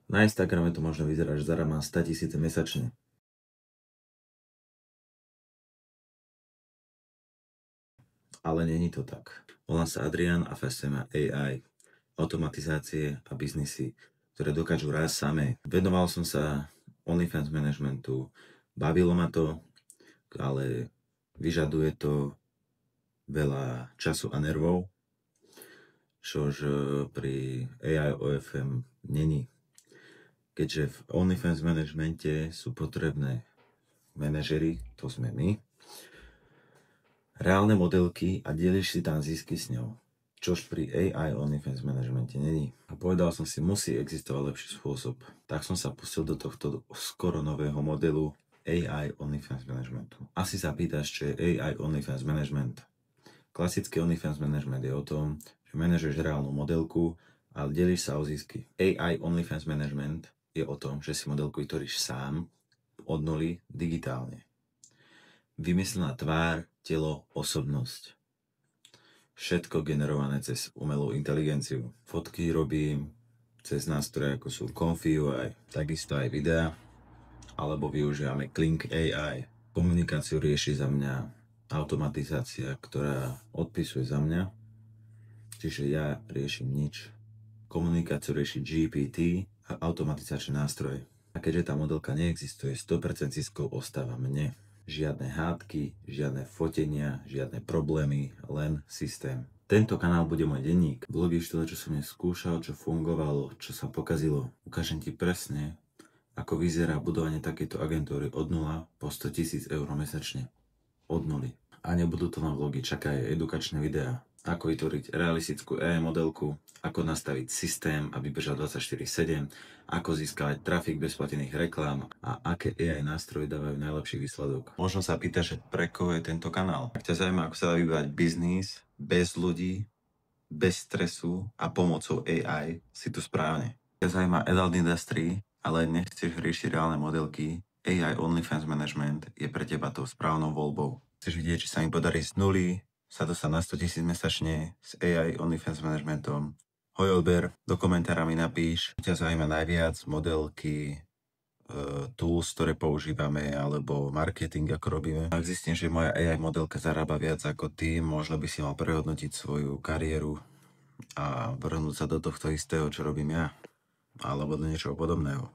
Na Instagrame to možno vyzerá, že Zara má 100 000 mesačne. Ale není to tak. Volám sa Adrian a fascinujem ma AI, automatizácie a biznisy, ktoré dokážu rásť samé. Venoval som sa OnlyFans managementu, bavilo ma to, ale vyžaduje to veľa času a nervov, čož pri AI OFM není. Keďže v OnlyFans managemente sú potrebné manažery, to sme my, reálne modelky a delíš si tam zisky s ňou, čož pri AI OnlyFans managemente není. A povedal som si, musí existovať lepší spôsob. Tak som sa pustil do tohto skoro nového modelu AI OnlyFans managementu. Asi sa pýtaš, čo je AI OnlyFans management. Klasický OnlyFans management je o tom, že manažuješ reálnu modelku a delíš sa o zisky. AI OnlyFans management je o tom, že si modelku vytvoríš sám od nuly digitálne. Vymyslená tvár, telo, osobnosť. Všetko generované cez umelú inteligenciu. Fotky robím cez nástroje ako sú Comfy UI, takisto aj videá, alebo využívame Kling AI. Komunikáciu rieši za mňa automatizácia, ktorá odpisuje za mňa, čiže ja riešim nič. Komunikáciu rieši GPT a automatizačné nástroje. A keďže tá modelka neexistuje, 100% ziskov ostáva mne. Žiadne hádky, žiadne fotenia, žiadne problémy, len systém. Tento kanál bude môj denník. Vlogy štýle, čo som neskúšal, čo fungovalo, čo sa pokazilo. Ukážem ti presne, ako vyzerá budovanie takéto agentúry od 0 po 100 000 eur mesačne. Od nuly. A nebudú to len vlogy, čakajú edukačné videá. Ako vytvoriť realistickú AI modelku, ako nastaviť systém, aby bežal 24/7, ako získavať trafik bez platených reklám a aké AI nástroje dávajú najlepší výsledok. Možno sa pýta, že pre koho je tento kanál. Ak ťa zaujíma, ako sa dá vybívať biznis bez ľudí, bez stresu a pomocou AI, si tu správne. Ak ťa zaujíma adult industry, ale nechceš riešiť reálne modelky, AI OnlyFans Management je pre teba tou správnou voľbou. Chceš vidieť, či sa mi podarí z nuly sa dostať na 100 000 mesačne s AI OnlyFans Managementom. Hoj odber, do komentára mi napíš, ťa zaujíma najviac modelky, tools, ktoré používame, alebo marketing, ako robíme. Ak zistím, že moja AI modelka zarába viac ako ty, možno by si mal prehodnotiť svoju kariéru a vrhnúť sa do tohto istého, čo robím ja, alebo do niečoho podobného.